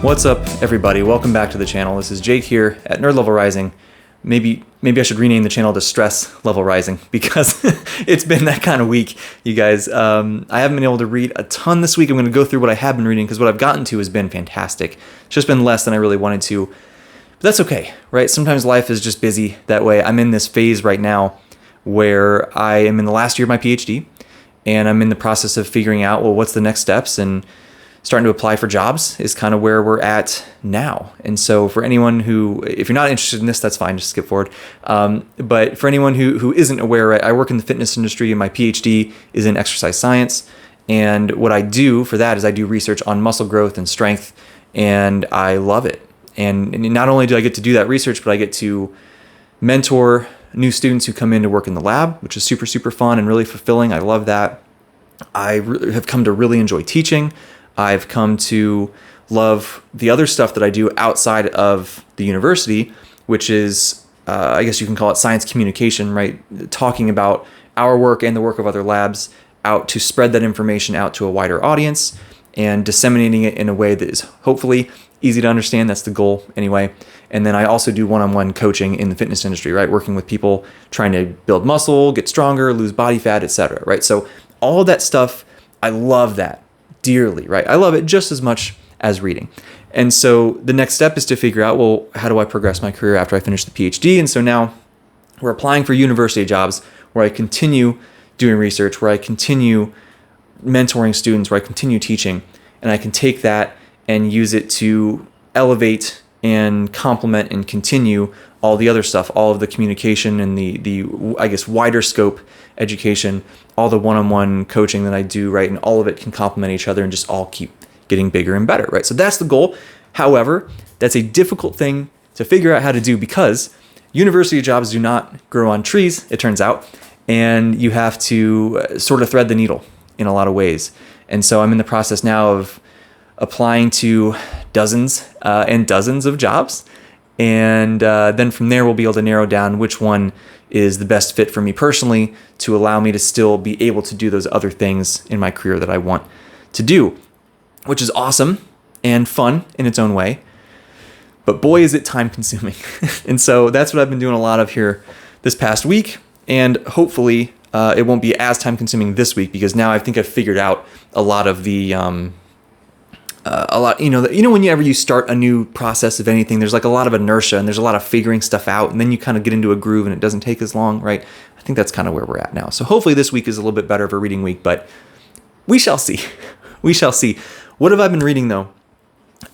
What's up, everybody? Welcome back to the channel. This is Jake here at Nerd Level Rising. Maybe I should rename the channel to Stress Level Rising because it's been that kind of week, you guys. I haven't been able to read a ton this week. I'm going to go through what I have been reading because what I've gotten to has been fantastic. It's just been less than I really wanted to, but that's okay, right? Sometimes life is just busy that way. I'm in this phase right now where I am in the last year of my PhD, and I'm in the process of figuring out, well, what's the next steps, and starting to apply for jobs is kind of where we're at now. And so for anyone who, if you're not interested in this, that's fine, just skip forward. But for anyone who isn't aware, right, I work in the fitness industry and my PhD is in exercise science. And what I do for that is I do research on muscle growth and strength, and I love it. And not only do I get to do that research, but I get to mentor new students who come in to work in the lab, which is super, super fun and really fulfilling. I love that. I have come to really enjoy teaching. I've come to love the other stuff that I do outside of the university, which is, I guess you can call it science communication, right? Talking about our work and the work of other labs out to spread that information out to a wider audience and disseminating it in a way that is hopefully easy to understand. That's the goal anyway. And then I also do one-on-one coaching in the fitness industry, right? Working with people trying to build muscle, get stronger, lose body fat, etc., right? So all of that stuff, I love that dearly, right? I love it just as much as reading. And so the next step is to figure out, well, how do I progress my career after I finish the PhD? And so now we're applying for university jobs where I continue doing research, where I continue mentoring students, where I continue teaching, and I can take that and use it to elevate and complement and continue all the other stuff, all of the communication and the I guess wider scope education, all the one-on-one coaching that I do, right? And all of it can complement each other and just all keep getting bigger and better, right? So that's the goal. However, that's a difficult thing to figure out how to do because university jobs do not grow on trees, it turns out, and you have to sort of thread the needle in a lot of ways. And so I'm in the process now of applying to dozens and dozens of jobs. And then from there, we'll be able to narrow down which one is the best fit for me personally to allow me to still be able to do those other things in my career that I want to do, which is awesome and fun in its own way. But boy, is it time consuming. And so that's what I've been doing a lot of here this past week. And hopefully it won't be as time consuming this week because now I think I've figured out a lot of the whenever you start a new process of anything, there's like a lot of inertia and there's a lot of figuring stuff out, and then you kind of get into a groove and it doesn't take as long, right? I think that's kind of where we're at now. So hopefully this week is a little bit better of a reading week, but we shall see. We shall see. What have I been reading though?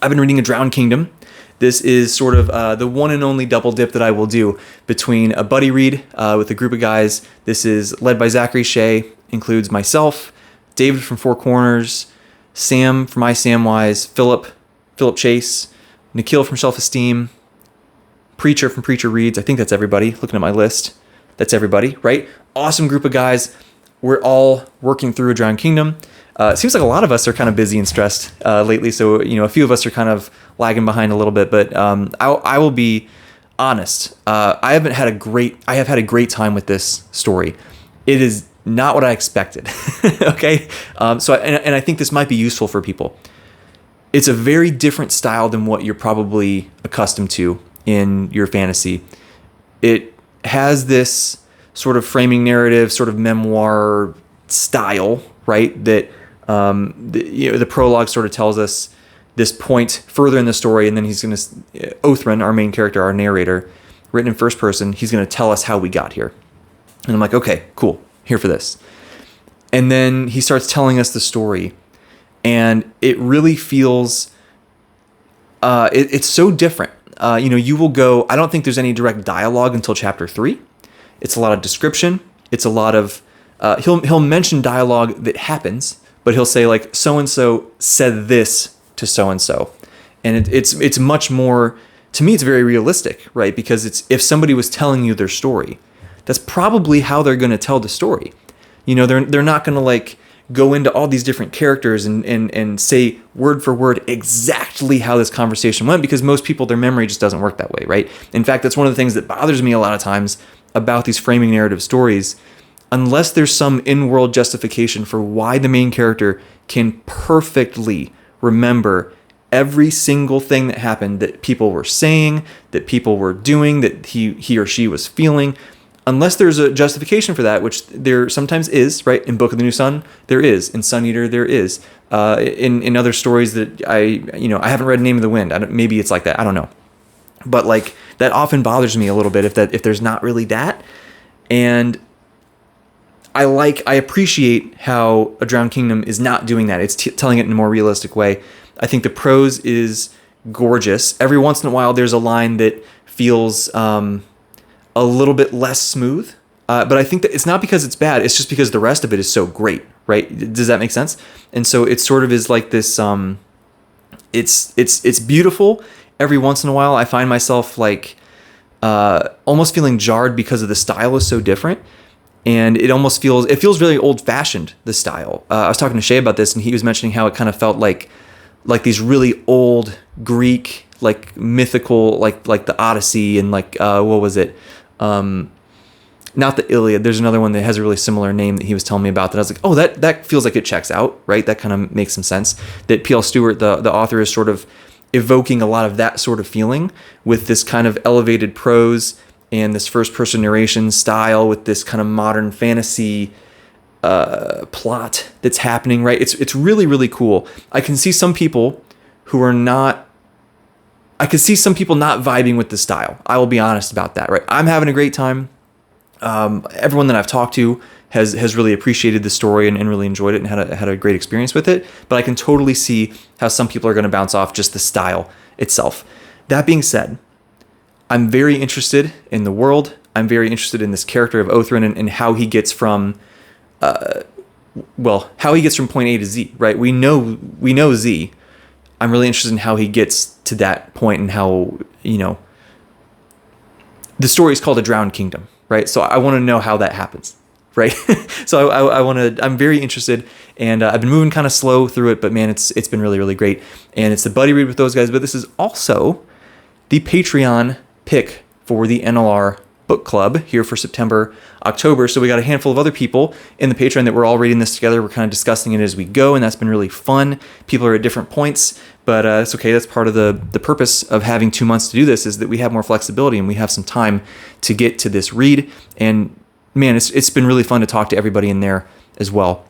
I've been reading A Drowned Kingdom. This is sort of the one and only double dip that I will do between a buddy read with a group of guys. This is led by Zachary Shea, includes myself, David from Four Corners, Sam from iSamwise, Philip Chase, Nikhil from Self Esteem, Preacher from Preacher Reads. I think that's everybody. Looking at my list, that's everybody, right? Awesome group of guys. We're all working through A Drowned Kingdom. It seems like a lot of us are kind of busy and stressed lately, so a few of us are kind of lagging behind a little bit. But I will be honest. I have had a great time with this story. It is not what I expected. Okay. So I think this might be useful for people. It's a very different style than what you're probably accustomed to in your fantasy. It has this sort of framing narrative, sort of memoir style, right? That the prologue sort of tells us this point further in the story, and then he's going to Othran, our main character, our narrator, written in first person. He's going to tell us how we got here, and I'm like, okay, cool. Here for this. And then he starts telling us the story, and it really feels it's so different. You will go, I don't think there's any direct dialogue until chapter 3. It's a lot of description. It's a lot of he'll mention dialogue that happens, but he'll say like so and so said this to so and so, and it's much more, to me it's very realistic, right? Because it's, if somebody was telling you their story, that's probably how they're going to tell the story. They're not going to like go into all these different characters and say word for word exactly how this conversation went, because most people, their memory just doesn't work that way, right? In fact, that's one of the things that bothers me a lot of times about these framing narrative stories. Unless there's some in-world justification for why the main character can perfectly remember every single thing that happened, that people were saying, that people were doing, that he or she was feeling, unless there's a justification for that, which there sometimes is, right? In Book of the New Sun, there is. In Sun Eater, there is. In other stories that I haven't read Name of the Wind. Maybe it's like that. I don't know. But like that often bothers me a little bit if there's not really that. And I appreciate how A Drowned Kingdom is not doing that. It's telling it in a more realistic way. I think the prose is gorgeous. Every once in a while, there's a line that feels a little bit less smooth. But I think that it's not because it's bad. It's just because the rest of it is so great, right? Does that make sense? And so it sort of is like this. It's beautiful. Every once in a while, I find myself like almost feeling jarred because of the style is so different. And it feels really old fashioned, the style. I was talking to Shay about this, and he was mentioning how it kind of felt like these really old Greek, like mythical, like the Odyssey, and like what was it? Not the Iliad. There's another one that has a really similar name that he was telling me about that I was like, oh, that feels like it checks out, right? That kind of makes some sense. That P.L. Stewart, the author, is sort of evoking a lot of that sort of feeling with this kind of elevated prose and this first-person narration style with this kind of modern fantasy plot that's happening, right? It's really, really cool. I can see some people not vibing with the style. I will be honest about that, right? I'm having a great time. Everyone that I've talked to has really appreciated the story and really enjoyed it and had a great experience with it. But I can totally see how some people are going to bounce off just the style itself. That being said, I'm very interested in the world. I'm very interested in this character of Othrin and how he gets from point A to Z, right? We know Z. I'm really interested in how he gets to that point and how, the story is called A Drowned Kingdom, right? So I want to know how that happens, right? So I'm very interested, and I've been moving kind of slow through it, but man, it's been really, really great. And it's the buddy read with those guys, but this is also the Patreon pick for the NLR book club here for September, October. So we got a handful of other people in the Patreon that we're all reading this together. We're kind of discussing it as we go, and that's been really fun. People are at different points, but it's okay. That's part of the purpose of having 2 months to do this, is that we have more flexibility and we have some time to get to this read. And man, it's been really fun to talk to everybody in there as well.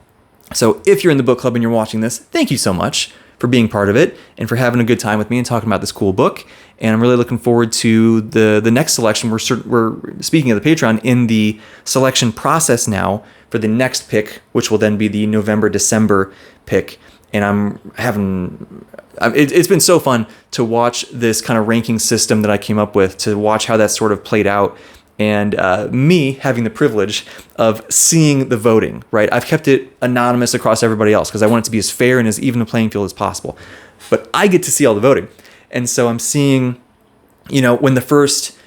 So if you're in the book club and you're watching this, thank you so much for being part of it and for having a good time with me and talking about this cool book. And I'm really looking forward to the next selection. We're speaking of the Patreon, in the selection process now for the next pick, which will then be the November-December pick. And it's been so fun to watch this kind of ranking system that I came up with, to watch how that sort of played out. And me having the privilege of seeing the voting, right? I've kept it anonymous across everybody else because I want it to be as fair and as even a playing field as possible. But I get to see all the voting. And so I'm seeing, when the first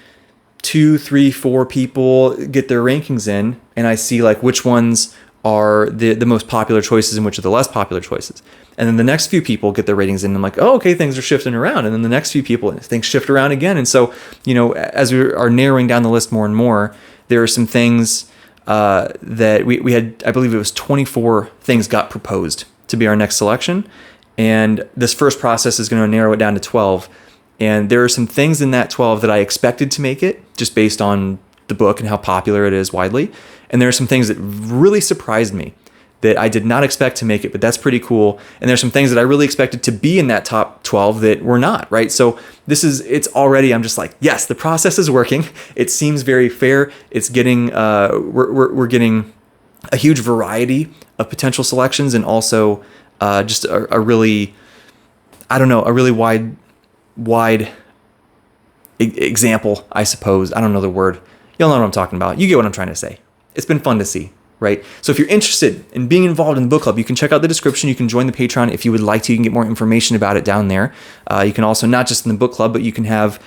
2, 3, 4 people get their rankings in, and I see like which ones are the most popular choices and which are the less popular choices. And then the next few people get their ratings in, and I'm like, oh, okay, things are shifting around. And then the next few people, things shift around again. And so, as we are narrowing down the list more and more, there are some things that we had, I believe it was 24 things got proposed to be our next selection. And this first process is going to narrow it down to 12. And there are some things in that 12 that I expected to make it, just based on the book and how popular it is widely. And there are some things that really surprised me that I did not expect to make it, but that's pretty cool. And there's some things that I really expected to be in that top 12 that were not, right? So it's already, I'm just like, yes, the process is working. It seems very fair. It's getting, we're getting a huge variety of potential selections, and also just a really, a really wide example, I suppose. I don't know the word. You'll know what I'm talking about. You get what I'm trying to say. It's been fun to see, right? So if you're interested in being involved in the book club, you can check out the description. You can join the Patreon if you would like to. You can get more information about it down there. You can also, not just in the book club, but you can have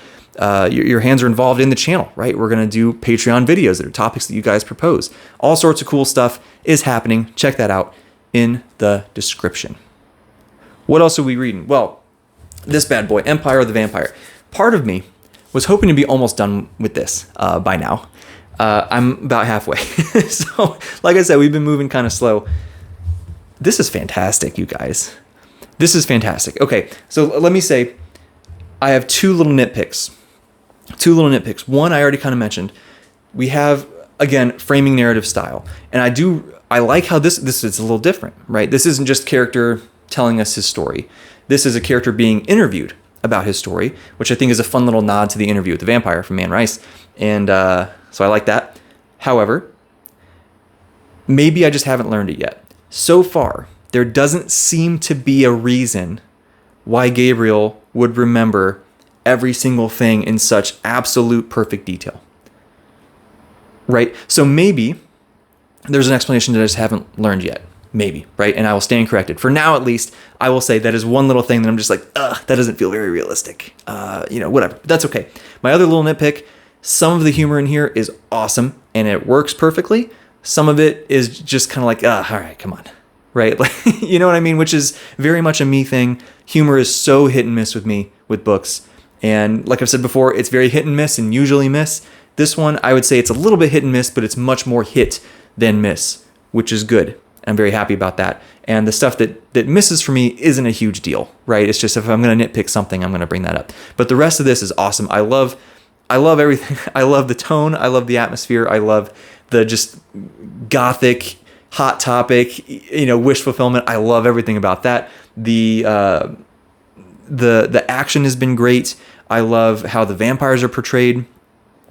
your hands are involved in the channel, right? We're going to do Patreon videos that are topics that you guys propose. All sorts of cool stuff is happening. Check that out in the description. What else are we reading? Well, this bad boy, Empire of the Vampire. Part of me was hoping to be almost done with this by now. I'm about halfway. So, like I said, we've been moving kind of slow. This is fantastic, you guys. This is fantastic. Okay, so let me say I have two little nitpicks. One, I already kind of mentioned. We have, again, framing narrative style. And I like how this is a little different, right? This isn't just character telling us his story. This is a character being interviewed about his story, which I think is a fun little nod to the interview with the vampire from Anne Rice. And so I like that. However, maybe I just haven't learned it yet. So far, there doesn't seem to be a reason why Gabriel would remember every single thing in such absolute perfect detail. Right? So maybe there's an explanation that I just haven't learned yet. Maybe, right? And I will stand corrected. For now, at least, I will say that is one little thing that I'm just like, that doesn't feel very realistic. Whatever. But that's okay. My other little nitpick, some of the humor in here is awesome and it works perfectly. Some of it is just kind of like, all right, come on. Right? Like, you know what I mean? Which is very much a me thing. Humor is so hit and miss with me with books. And like I've said before, it's very hit and miss and usually miss. This one, I would say it's a little bit hit and miss, but it's much more hit than miss, which is good. I'm very happy about that. And the stuff that misses for me isn't a huge deal, right? It's just if I'm going to nitpick something, I'm going to bring that up. But the rest of this is awesome. I love everything. I love the tone. I love the atmosphere. I love the just gothic, hot topic, wish fulfillment. I love everything about that. The action has been great. I love how the vampires are portrayed.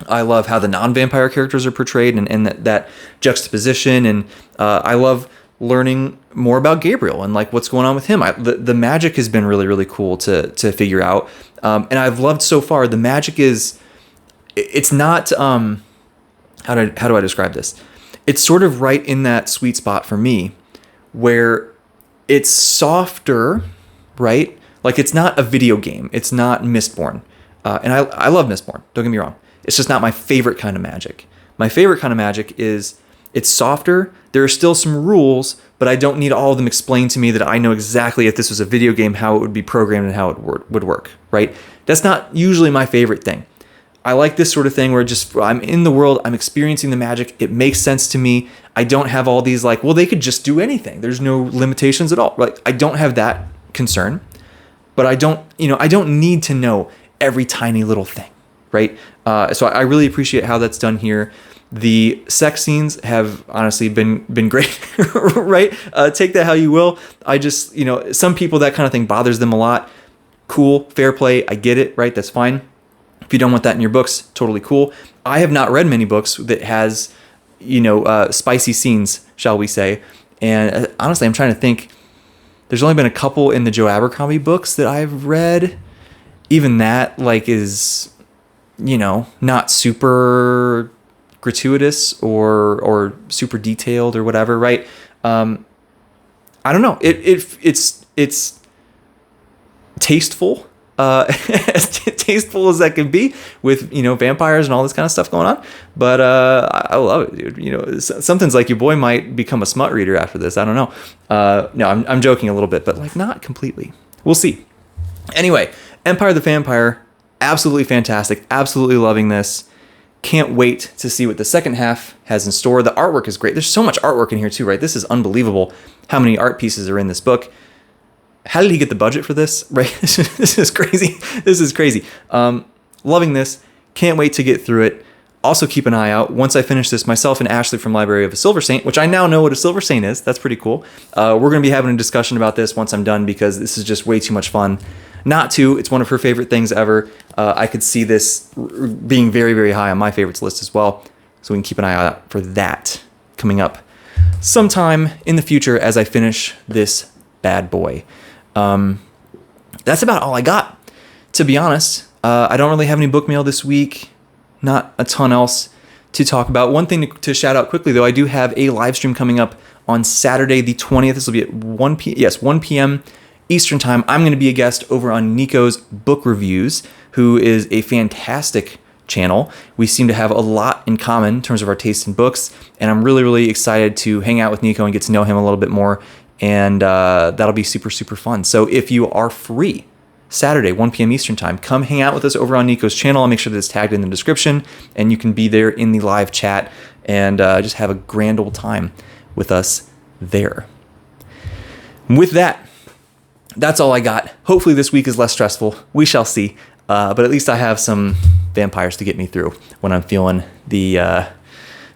I love how the non-vampire characters are portrayed and that juxtaposition. And I love learning more about Gabriel and like what's going on with him. The magic has been really, really cool to figure out. And I've loved so far. The magic it's not, how do I describe this? It's sort of right in that sweet spot for me where it's softer, right? Like it's not a video game. It's not Mistborn. And I love Mistborn. Don't get me wrong. It's just not my favorite kind of magic. My favorite kind of magic is it's softer. There are still some rules, but I don't need all of them explained to me that I know exactly if this was a video game, how it would be programmed and how it would work, right? That's not usually my favorite thing. I like this sort of thing where I'm in the world, I'm experiencing the magic. It makes sense to me. I don't have all these like, well, they could just do anything. There's no limitations at all. Like I don't have that concern, but I don't need to know every tiny little thing. Right? So I really appreciate how that's done here. The sex scenes have honestly been great, right? Take that how you will. I just, some people, that kind of thing bothers them a lot. Cool, fair play. I get it, right? That's fine. If you don't want that in your books, totally cool. I have not read many books that has, spicy scenes, shall we say. And honestly, I'm trying to think. There's only been a couple in the Joe Abercrombie books that I've read. Even that, like, is not super gratuitous or super detailed or whatever, right? I don't know. It's tasteful, as tasteful as that can be with, vampires and all this kind of stuff going on. But I love it, dude. Something's like your boy might become a smut reader after this. I don't know. No, I'm joking a little bit, but like not completely. We'll see. Anyway, Empire the Vampire. Absolutely fantastic. Absolutely loving this. Can't wait to see what the second half has in store. The artwork is great. There's so much artwork in here too, right? This is unbelievable how many art pieces are in this book. How did he get the budget for this? Right? This is crazy. This is crazy. Loving this. Can't wait to get through it. Also keep an eye out. Once I finish this, myself and Ashley from Library of a Silver Saint, which I now know what a Silver Saint is. That's pretty cool. We're going to be having a discussion about this once I'm done because this is just way too much fun. Not to. It's one of her favorite things ever. I could see this being very, very high on my favorites list as well. So we can keep an eye out for that coming up sometime in the future as I finish this bad boy. That's about all I got, to be honest. I don't really have any book mail this week. Not a ton else to talk about. One thing to shout out quickly, though, I do have a live stream coming up on Saturday the 20th. This will be at 1 p.m. Eastern time. I'm going to be a guest over on Nico's Book Reviews, who is a fantastic channel. We seem to have a lot in common in terms of our taste in books, and I'm really, really excited to hang out with Nico and get to know him a little bit more, and that'll be super, super fun. So if you are free Saturday, 1 p.m. Eastern time, come hang out with us over on Nico's channel. I'll make sure that it's tagged in the description, and you can be there in the live chat and just have a grand old time with us there. With that, that's all I got. Hopefully this week is less stressful. We shall see. But at least I have some vampires to get me through when I'm feeling the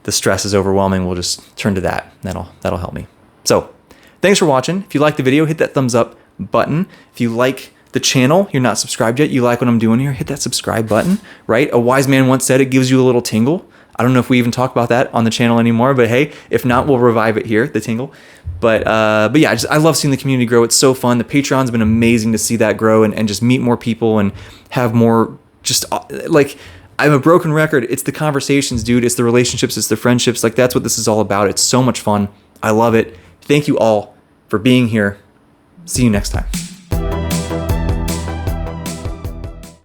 stress is overwhelming. We'll just turn to that. That'll help me. So thanks for watching. If you like the video, hit that thumbs up button. If you like the channel, you're not subscribed yet, you like what I'm doing here, hit that subscribe button, right? A wise man once said it gives you a little tingle. I don't know if we even talk about that on the channel anymore, but hey, if not, we'll revive it here, the tingle. But yeah, I love seeing the community grow. It's so fun. The Patreon's been amazing to see that grow and just meet more people and have more, just like, I'm a broken record. It's the conversations, dude. It's the relationships. It's the friendships. Like, that's what this is all about. It's so much fun. I love it. Thank you all for being here. See you next time.